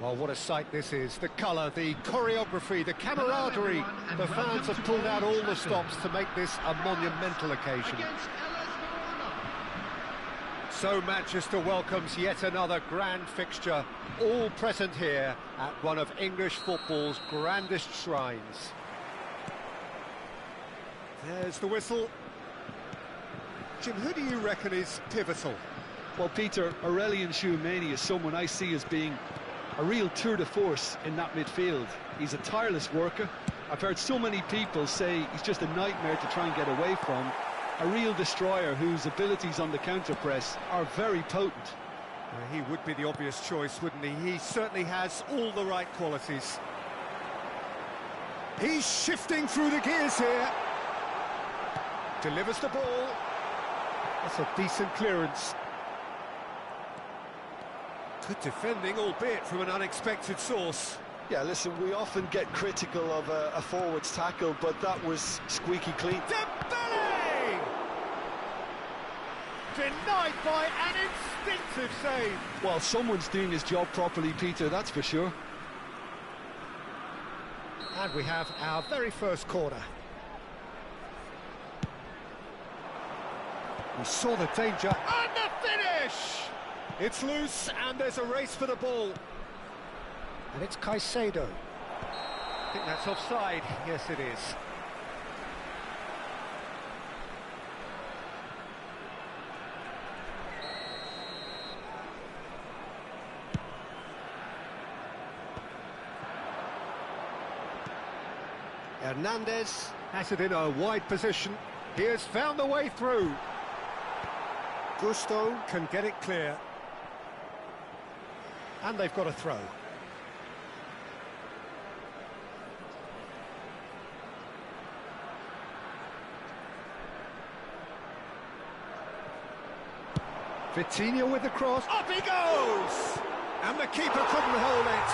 Well, what a sight this is. The colour, the choreography, the camaraderie. The fans have pulled out all the stops to make this a monumental occasion. So Manchester welcomes yet another grand fixture, all present here at one of English football's grandest shrines. There's the whistle. Jim, who do you reckon is pivotal? Well, Peter, Aurelien Tchouameni is someone I see as being a real tour de force in that midfield. He's a tireless worker. I've heard so many people say he's just a nightmare to try and get away from. A real destroyer whose abilities on the counter-press are very potent. He would be the obvious choice, wouldn't he? He certainly has all the right qualities. He's shifting through the gears here. Delivers the ball. That's a decent clearance. Good defending, albeit from an unexpected source. Yeah, listen, we often get critical of a forward's tackle, but that was squeaky clean. Dembele! Denied by an instinctive save. Well, someone's doing his job properly, Peter, that's for sure. And we have our very first corner. We saw the danger, and the finish! It's loose, and there's a race for the ball. And it's Caicedo. I think that's offside. Yes, it is. Hernandez has it in a wide position. He has found the way through. Gusto can get it clear. And they've got a throw. Vitinha with the cross. Up he goes! And the keeper couldn't hold it.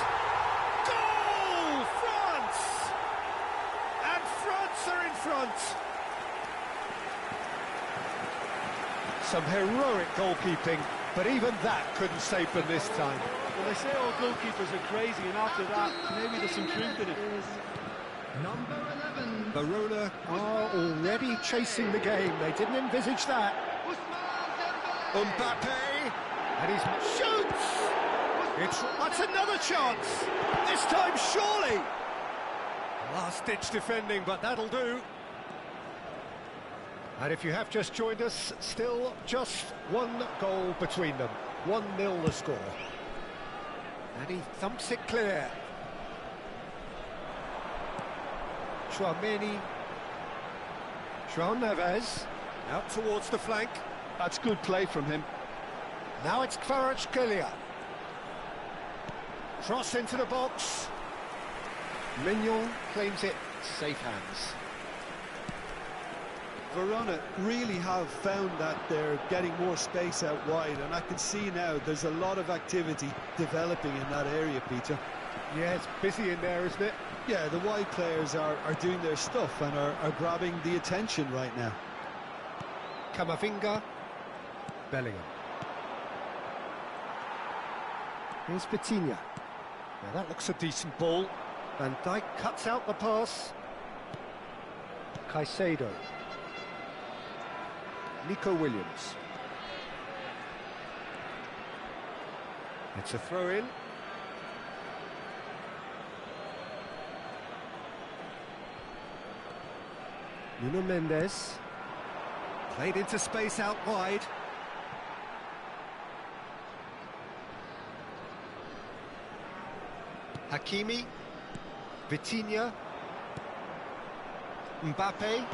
Goal! France! And France are in front. Some heroic goalkeeping, but even that couldn't save them this time. Well, they say all goalkeepers are crazy, and after that, maybe there's some truth in it. Number 11. Verona are already chasing the game. They didn't envisage that. Mbappe, and he shoots. That's another chance. This time, surely. Last-ditch defending, but that'll do. And if you have just joined us, still just one goal between them. 1-0 the score. And he thumps it clear. Tchouameni. João Neves. Out towards the flank. That's good play from him. Now it's Kvaratskhelia. Cross into the box. Mignon claims it. Safe hands. Verona really have found that they're getting more space out wide, and I can see now there's a lot of activity developing in that area, Peter. Yeah, it's busy in there, isn't it? Yeah, the wide players are doing their stuff and are grabbing the attention right now. Camavinga. Bellingham. Here's Vitinha. Now that looks a decent ball. Van Dijk cuts out the pass. Caicedo. Nico Williams. It's a throw-in. Nuno Mendes. Played into space out wide. Hakimi. Vitinha. Mbappe.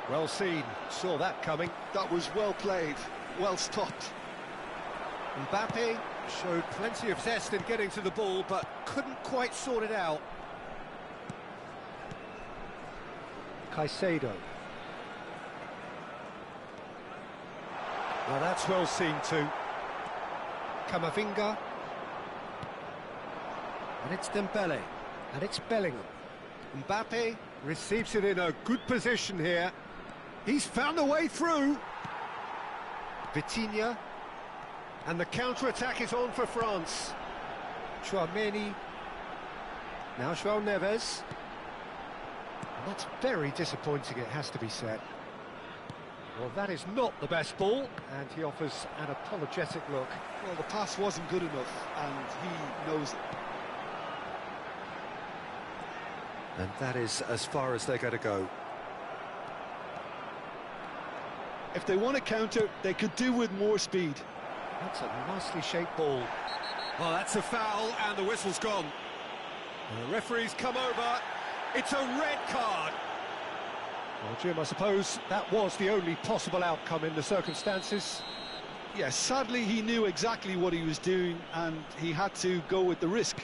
Well seen, saw that coming. That was well played, well stopped. Mbappe showed plenty of zest in getting to the ball, but couldn't quite sort it out. Caicedo. Well, that's well seen too. Camavinga. And it's Dembele. And it's Bellingham. Mbappe receives it in a good position here. He's found a way through. Vitinha. And the counter-attack is on for France. Tchouameni Now João Neves. And that's very disappointing, it has to be said. Well, that is not the best ball, and he offers an apologetic look. Well, the pass wasn't good enough, and he knows it. And that is as far as they're going to go. If they want to counter, they could do with more speed. That's a nicely shaped ball. Well, that's a foul, and the whistle's gone. The referee's come over. It's a red card. Well, Jim, I suppose that was the only possible outcome in the circumstances. Yes, sadly, he knew exactly what he was doing, and he had to go with the risk.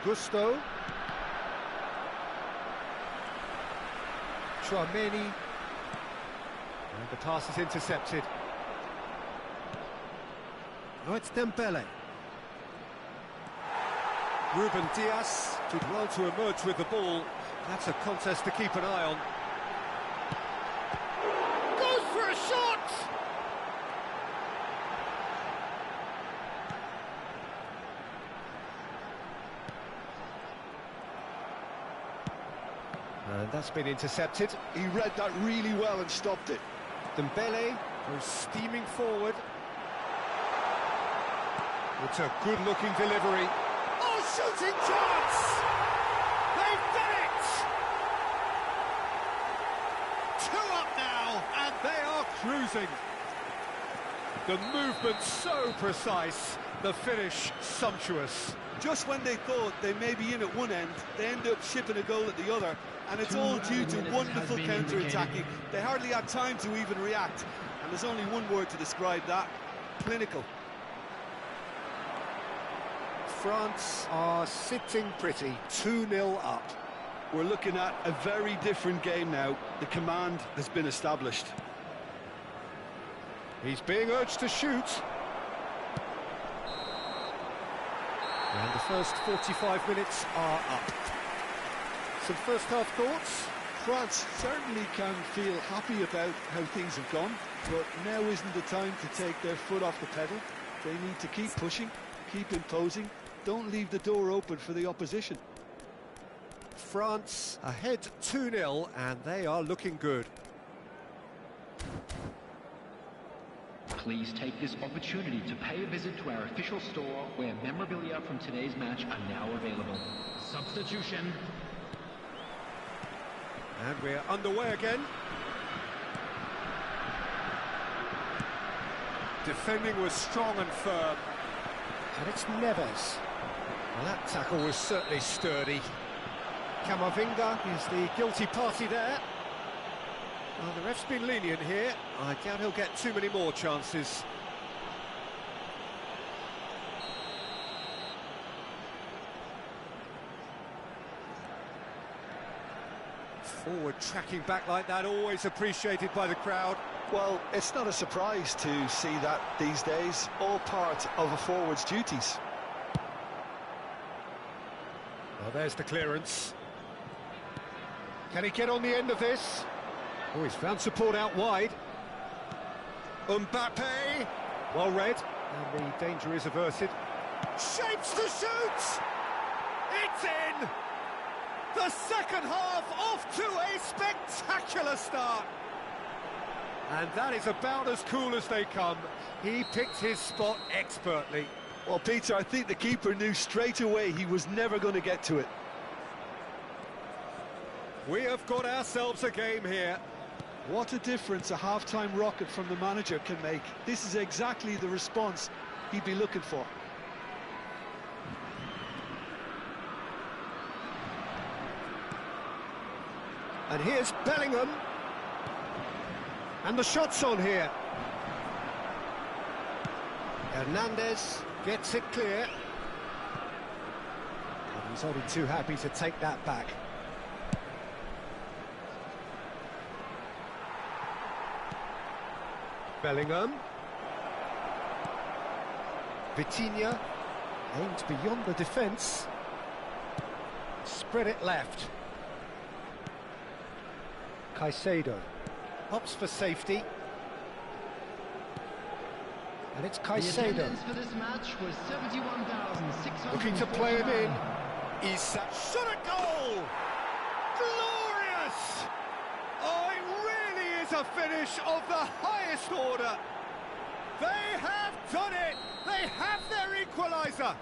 Gusto. Chouameni. And the pass is intercepted. Oh, it's Dembele. Ruben Dias did well to emerge with the ball. That's a contest to keep an eye on. Goes for a shot! And that's been intercepted. He read that really well and stopped it. Dembele goes steaming forward. It's a good-looking delivery. Oh, shooting chance! They've done it! 2 up now, and they are cruising. The movement so precise, the finish sumptuous. Just when they thought they may be in at one end, they end up shipping a goal at the other, and it's all due to wonderful counter-attacking. They hardly had time to even react, and there's only one word to describe that: clinical. France are sitting pretty, 2-0 up. We're looking at a very different game now. The command has been established. He's being urged to shoot. And the first 45 minutes are up. Some first-half thoughts? France certainly can feel happy about how things have gone, but now isn't the time to take their foot off the pedal. They need to keep pushing, keep imposing. Don't leave the door open for the opposition. France ahead 2-0, and they are looking good. Please take this opportunity to pay a visit to our official store, where memorabilia from today's match are now available. Substitution. And we're underway again. Defending was strong and firm. And it's Neves. Well, that tackle was certainly sturdy. Camavinga is the guilty party there. Well, the ref's been lenient here. I doubt he'll get too many more chances. Forward tracking back like that, always appreciated by the crowd. Well, it's not a surprise to see that these days, all part of a forward's duties. Well, there's the clearance. Can he get on the end of this? Oh, he's found support out wide. Mbappe! Well read, and the danger is averted. Shapes to shoot! It's in! The second half off to a spectacular start. And that is about as cool as they come. He picked his spot expertly. Well, Peter, I think the keeper knew straight away he was never going to get to it. We have got ourselves a game here. What a difference a half-time rocket from the manager can make. This is exactly the response he'd be looking for. And here's Bellingham. And the shot's on here. Hernandez gets it clear. And he's only too happy to take that back. Bellingham. Vitinha aimed beyond the defence. Spread it left. Caicedo opts for safety. And it's Caicedo. The attendance for this match was 71,600. Looking to play him in. Isa shot a goal! Glorious! Oh, it really is a finish of the highest order. They have done it! They have their equaliser!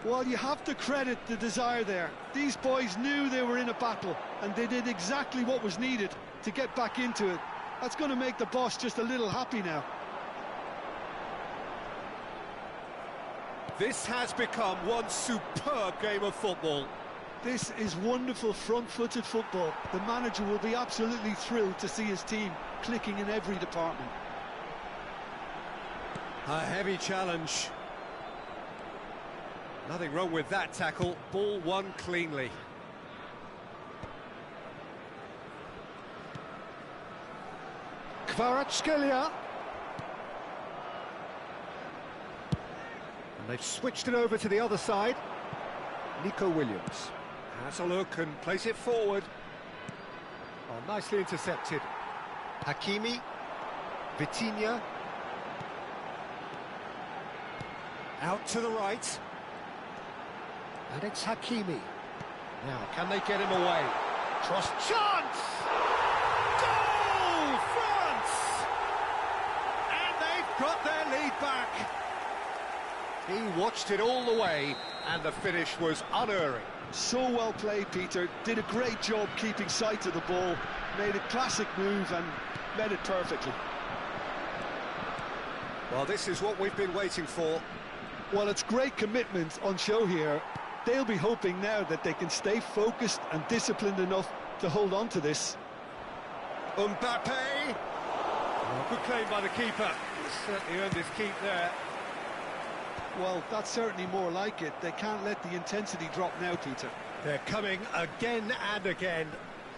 Well, you have to credit the desire there. These boys knew they were in a battle, and they did exactly what was needed to get back into it. That's going to make the boss just a little happy now. This has become one superb game of football. This is wonderful front-footed football. The manager will be absolutely thrilled to see his team clicking in every department. A heavy challenge. Nothing wrong with that tackle. Ball won cleanly. Hherachimsia. And they've switched it over to the other side. Nico Williams has a look and plays it forward. Oh, nicely intercepted. Hakimi, Vitinha. Out to the right. And it's Hakimi. Now, can they get him away? Cross chance! Goal, France! And they've got their lead back. He watched it all the way, and the finish was unerring. So well played, Peter. Did a great job keeping sight of the ball. Made a classic move and met it perfectly. Well, this is what we've been waiting for. Well, it's great commitment on show here. They'll be hoping now that they can stay focused and disciplined enough to hold on to this. Mbappe! Oh, good claim by the keeper. He's certainly earned his keep there. Well, that's certainly more like it. They can't let the intensity drop now, Peter. They're coming again and again.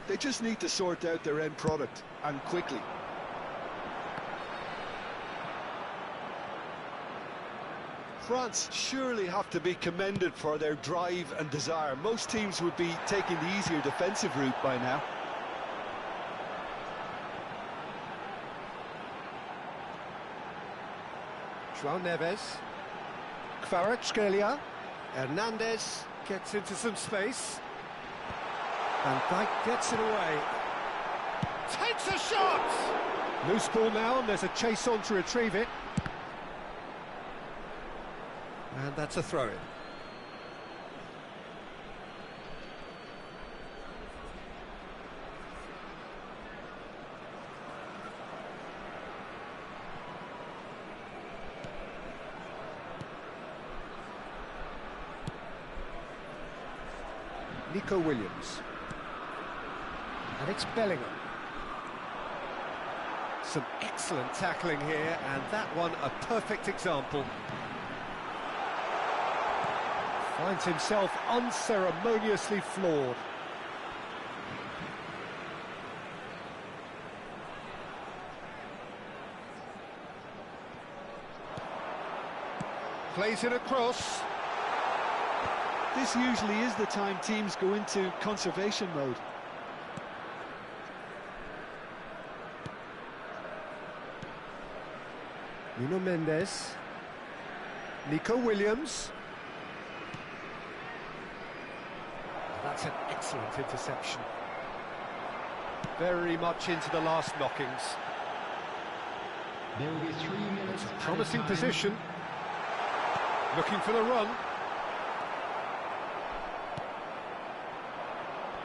They just need to sort out their end product, and quickly. France surely have to be commended for their drive and desire. Most teams would be taking the easier defensive route by now. João Neves. Hherachimsia. Hernandez gets into some space. Van Dijk gets it away. Takes a shot! Loose ball now, and there's a chase on to retrieve it. And that's a throw-in. Nico Williams. And it's Bellingham. Some excellent tackling here, and that one a perfect example. Finds himself unceremoniously floored. Plays it across. This usually is the time teams go into conservation mode. Nuno Mendes. Nico Williams. That's an excellent interception. Very much into the last knockings. There will be 3 minutes. Promising position. Looking for the run.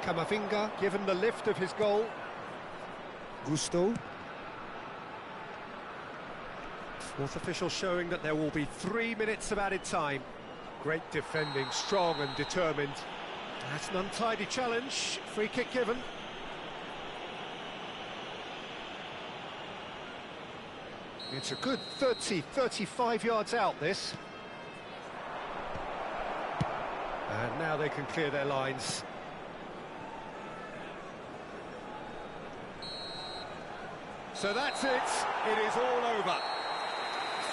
Camavinga given the lift of his goal. Gusto. Fourth official showing that there will be 3 minutes of added time. Great defending, strong and determined. That's an untidy challenge. Free kick given. It's a good 35 yards out, this. And now they can clear their lines. So that's it. It is all over.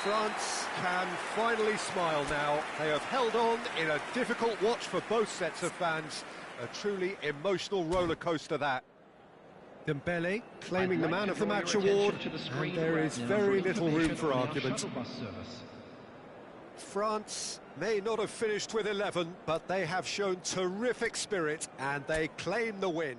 France can finally smile now. They have held on in a difficult watch for both sets of fans. A truly emotional roller coaster, that. Dembele claiming the man of the match award, and there is very little room for argument. France may not have finished with 11, but they have shown terrific spirit and they claim the win.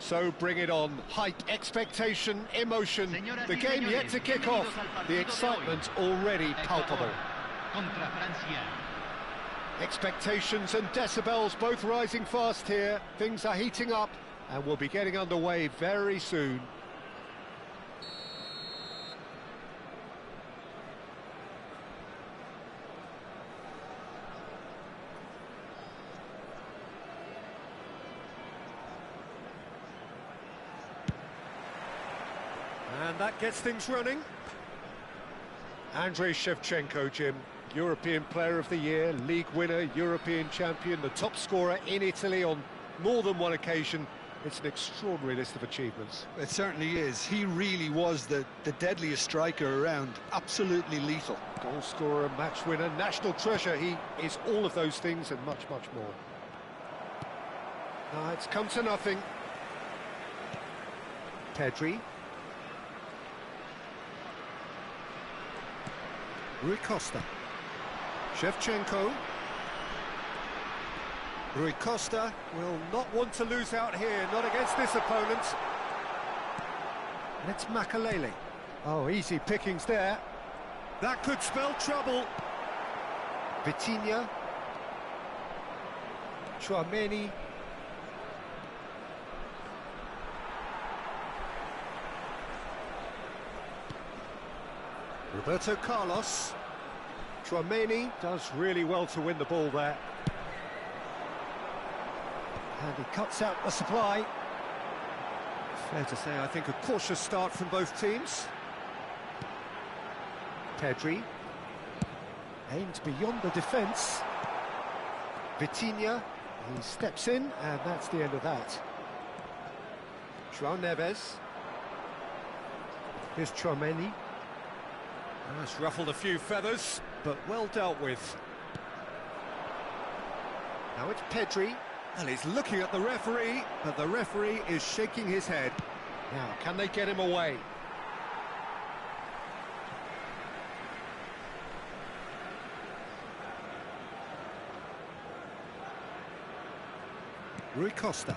So bring it on. Hype, expectation, emotion. The game yet to kick off. The excitement already palpable. Expectations and decibels both rising fast here. Things are heating up and we'll be getting underway very soon. And that gets things running. Andrei Shevchenko, Jim, European Player of the Year, league winner, European champion, the top scorer in Italy on more than one occasion. It's an extraordinary list of achievements. It certainly is. He really was the deadliest striker around. Absolutely lethal. Goal scorer, match winner, national treasure. He is all of those things and much, much more. It's come to nothing. Pedri. Rui Costa. Shevchenko. Rui Costa will not want to lose out here, not against this opponent. And it's Makalele. Oh, easy pickings there. That could spell trouble. Vitinha. Chouameni. Roberto Carlos. Chouameni does really well to win the ball there. And he cuts out the supply. Fair to say, I think, a cautious start from both teams. Pedri. Aimed beyond the defence. Vitinha. He steps in, and that's the end of that. João Neves. Here's Chouameni. That's ruffled a few feathers, but well dealt with. Now it's Pedri. And he's looking at the referee, but the referee is shaking his head. Now, can they get him away? Rui Costa.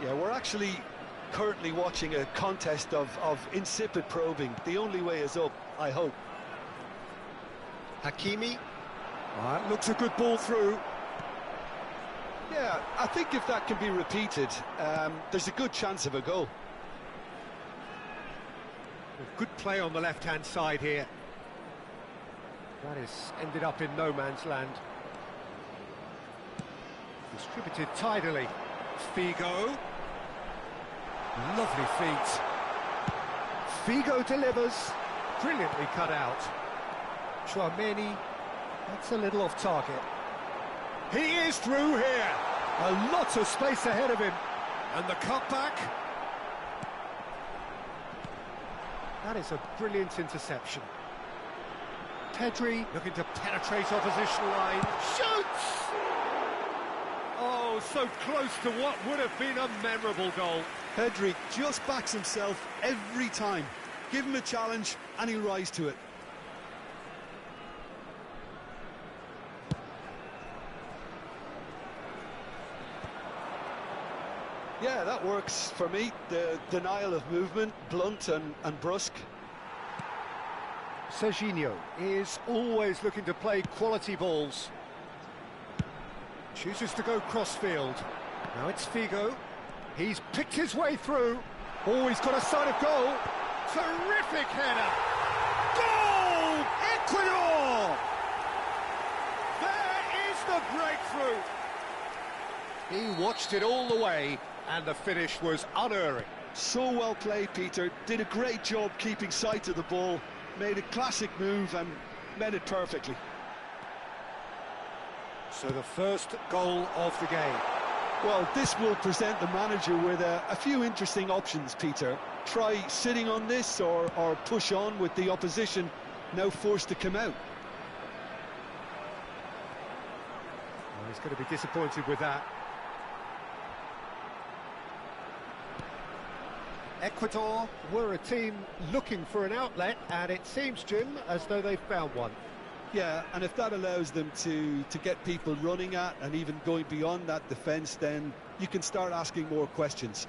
Yeah, we're actually currently watching a contest of insipid probing. The only way is up, I hope. Hakimi. That looks a good ball through. Yeah, I think if that can be repeated, there's a good chance of a goal. Good play on the left-hand side here. That is ended up in no man's land. Distributed tidily. Figo. Lovely feet. Figo delivers. Brilliantly cut out. Chouameni. That's a little off target. He is through here. A lot of space ahead of him. And the cutback. That is a brilliant interception. Pedri looking to penetrate opposition line. Shoots! Oh, so close to what would have been a memorable goal. Pedri just backs himself every time. Give him a challenge and he'll rise to it. Yeah, that works for me. The denial of movement, blunt and brusque. Serginho is always looking to play quality balls. Chooses to go crossfield. Now it's Figo. He's picked his way through. Oh, he's got a sight of goal. Terrific header. Goal! Ecuador! There is the breakthrough. He watched it all the way, and the finish was unerring. So well played, Peter. Did a great job keeping sight of the ball. Made a classic move and met it perfectly. So the first goal of the game. Well, this will present the manager with a few interesting options, Peter. Try sitting on this or push on with the opposition now forced to come out. Well, he's going to be disappointed with that. Ecuador were a team looking for an outlet, and it seems, Jim, as though they've found one. Yeah, and if that allows them to get people running at and even going beyond that defence, then you can start asking more questions.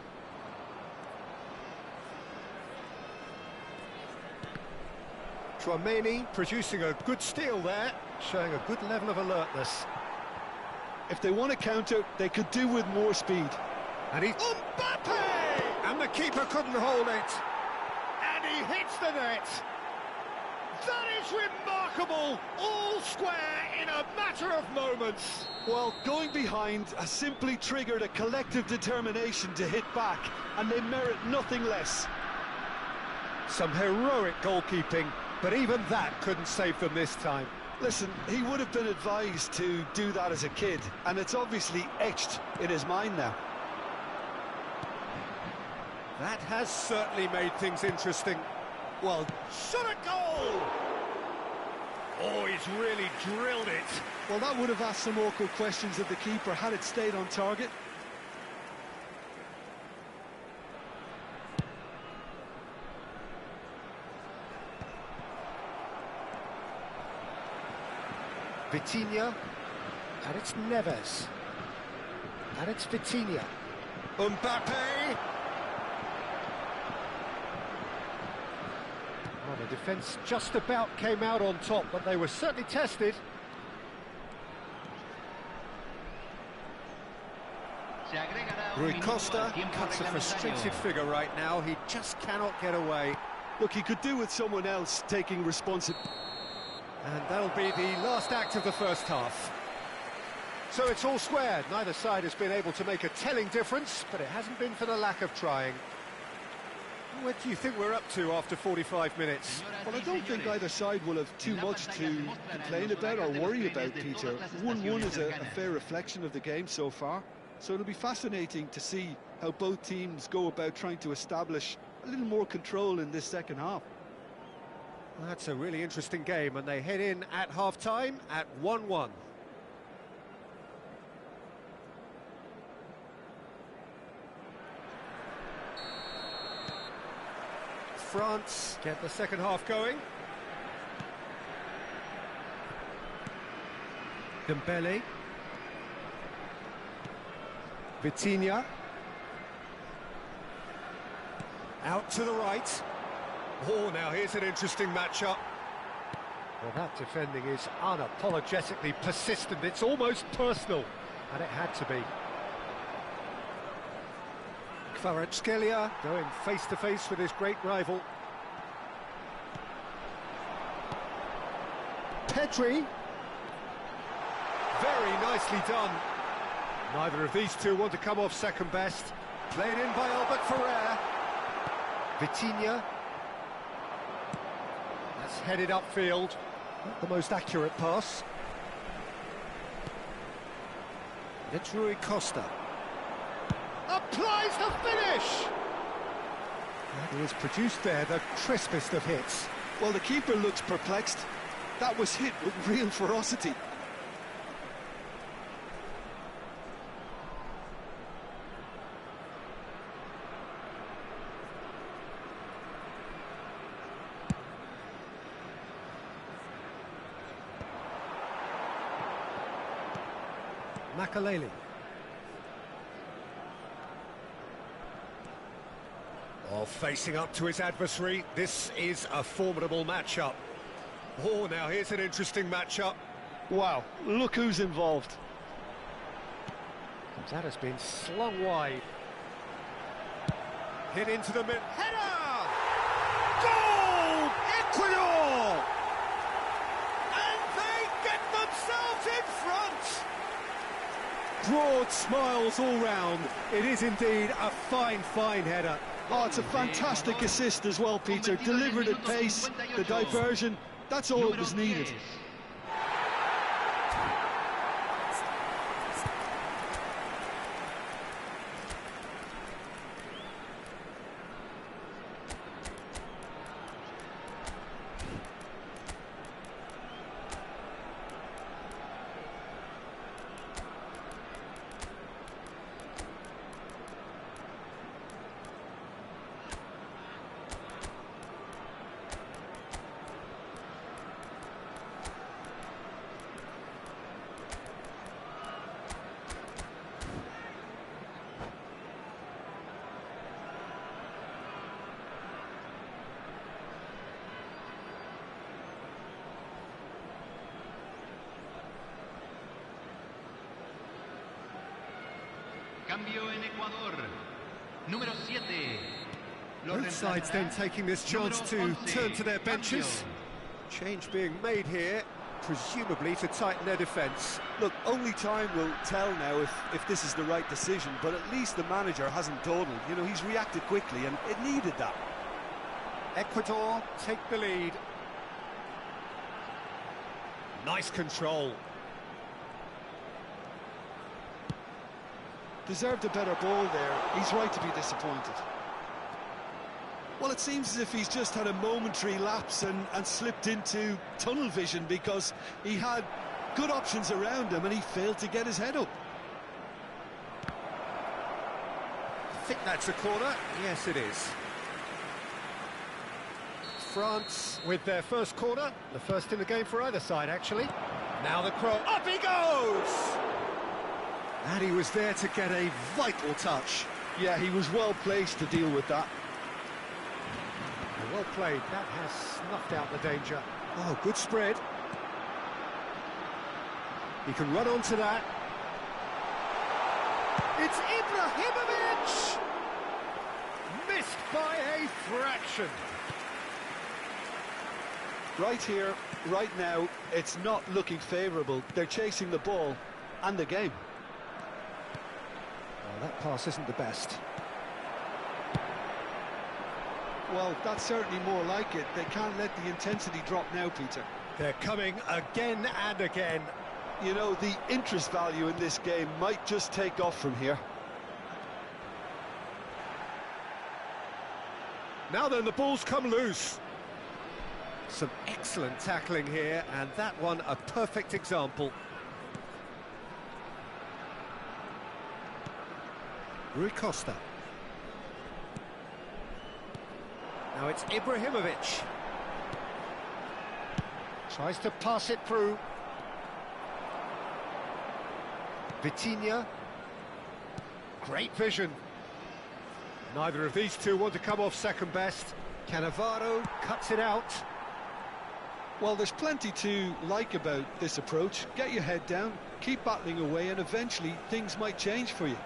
Chouameni producing a good steal there, showing a good level of alertness. If they want to counter, they could do with more speed. And he's... Mbappe! And the keeper couldn't hold it. And he hits the net. That is remarkable! All square in a matter of moments. Well, going behind has simply triggered a collective determination to hit back, and they merit nothing less. Some heroic goalkeeping, but even that couldn't save them this time. Listen, he would have been advised to do that as a kid, and it's obviously etched in his mind now. That has certainly made things interesting. Well, shot a goal! Oh, he's really drilled it. Well, that would have asked some awkward questions of the keeper had it stayed on target. Vitinha, and it's Neves. And it's Vitinha. Mbappe! Well, the defence just about came out on top, but they were certainly tested. Rui Costa cuts a frustrated figure right now. He just cannot get away. Look, he could do with someone else taking responsibility. And that'll be the last act of the first half. So it's all squared. Neither side has been able to make a telling difference, but it hasn't been for the lack of trying. What do you think we're up to after 45 minutes? Well, I don't think either side will have too much to complain about or worry about, Peter. 1-1 is a fair reflection of the game so far. So it'll be fascinating to see how both teams go about trying to establish a little more control in this second half. Well, that's a really interesting game, and they head in at half-time at 1-1. France get the second half going. Dembele. Vitinha. Out to the right. Oh, now here's an interesting matchup. Well, that defending is unapologetically persistent. It's almost personal, and it had to be. Kvaratskhelia going face-to-face with his great rival. Pedri. Very nicely done. Neither of these two want to come off second best. Played in by Albert Ferrer. Vitinha. That's headed upfield. Not the most accurate pass. It's Rui Costa. Applies the finish! That is produced there, the crispest of hits. Well, the keeper looks perplexed. That was hit with real ferocity. Makaleli. Oh, facing up to his adversary, this is a formidable matchup. Oh, now here's an interesting matchup. Wow, look who's involved. That has been slung wide. Hit into the mid. Header! Goal! Ecuador! And they get themselves in front! Broad smiles all round. It is indeed a fine, fine header. Oh, it's a fantastic assist as well, Peter. Delivered at pace, the diversion, that's all that was needed. Cambio en Ecuador. Número 7. Both sides then taking this chance to turn to their benches. Change being made here, presumably to tighten their defence. Look, only time will tell now if this is the right decision, but at least the manager hasn't dawdled. You know, he's reacted quickly, and it needed that. Ecuador take the lead. Nice control. Deserved a better ball there. He's right to be disappointed. Well, it seems as if he's just had a momentary lapse and slipped into tunnel vision, because he had good options around him and he failed to get his head up. I think that's a corner. Yes, it is. France with their first corner, the first in the game for either side, actually. Now the cross, up he goes! And he was there to get a vital touch. Yeah, he was well placed to deal with that. Well played, that has snuffed out the danger. Oh, good spread. He can run onto that. It's Ibrahimovic! Missed by a fraction. Right here, right now, it's not looking favourable. They're chasing the ball and the game. Well, that pass isn't the best. Well, that's certainly more like it. They can't let the intensity drop now, Peter. They're coming again and again. You know, the interest value in this game might just take off from here. Now then, the ball's come loose. Some excellent tackling here, and that one a perfect example. Rui Costa. Now it's Ibrahimovic. Tries to pass it through. Vitinha. Great vision. Neither of these two want to come off second best. Cannavaro cuts it out. Well, there's plenty to like about this approach. Get your head down, keep battling away, and eventually things might change for you.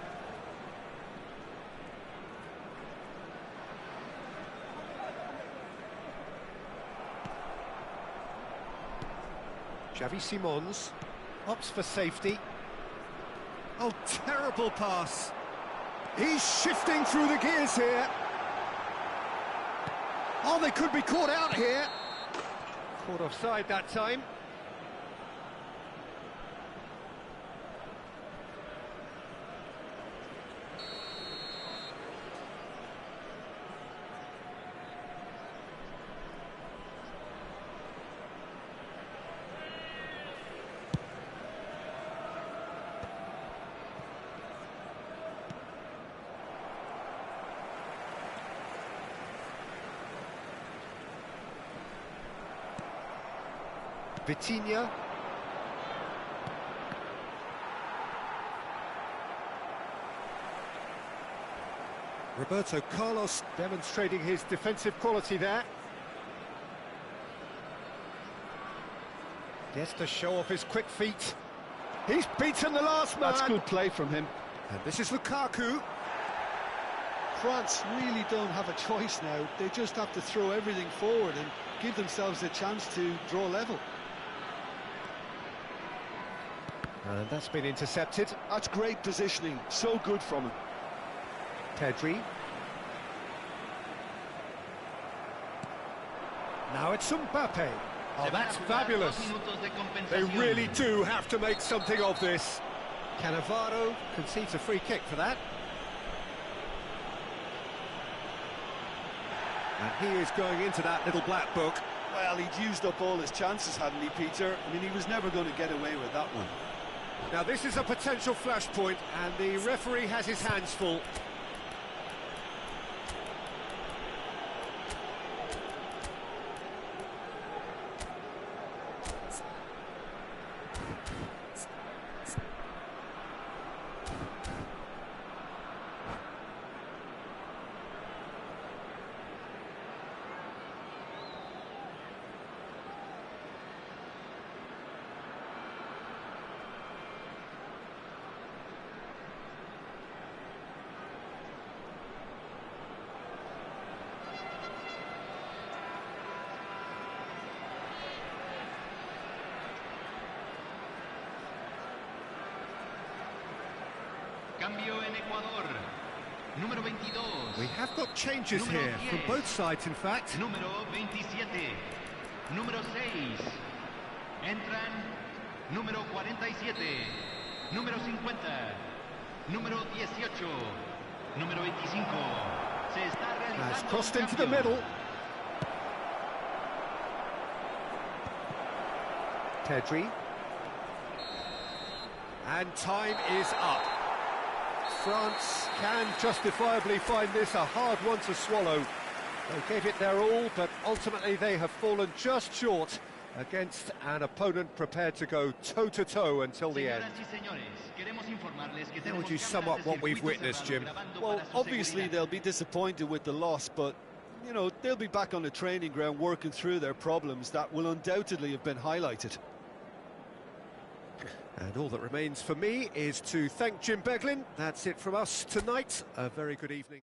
Xavi Simons opts for safety. Oh, terrible pass. He's shifting through the gears here. Oh, they could be caught out here. Caught offside that time. Vitinha. Roberto Carlos demonstrating his defensive quality there. Gets to show off his quick feet. He's beaten the last man. That's good play from him. And this is Lukaku. France really don't have a choice now. They just have to throw everything forward and give themselves a chance to draw level. And that's been intercepted. That's great positioning, so good from him. Pedri. Now it's Mbappe. Oh, that's fabulous. They really do have to make something of this. Cannavaro concedes a free kick for that. And he is going into that little black book. Well, he'd used up all his chances, hadn't he, Peter? I mean, he was never going to get away with that one. Now, this is a potential flashpoint, and the referee has his hands full. Cambio en Ecuador. Número 22. We have got changes here from both sides, in fact. Número 27. Número 6. Entran número 47. Número 50. Número 18. Número 25. Se está Has realizando crossed un into the cambio. middle. Pedri. And time is up. France can justifiably find this a hard one to swallow. They gave it their all, but ultimately they have fallen just short against an opponent prepared to go toe-to-toe until the end. Señoras y señores, queremos informarles que How would tenemos you sum up cámaras de what we've circuito witnessed, cerrado Jim? grabando Well, para su obviously seguridad. they'll be disappointed with the loss, but, you know, they'll be back on the training ground working through their problems that will undoubtedly have been highlighted. And all that remains for me is to thank Jim Beglin. That's it from us tonight. A very good evening.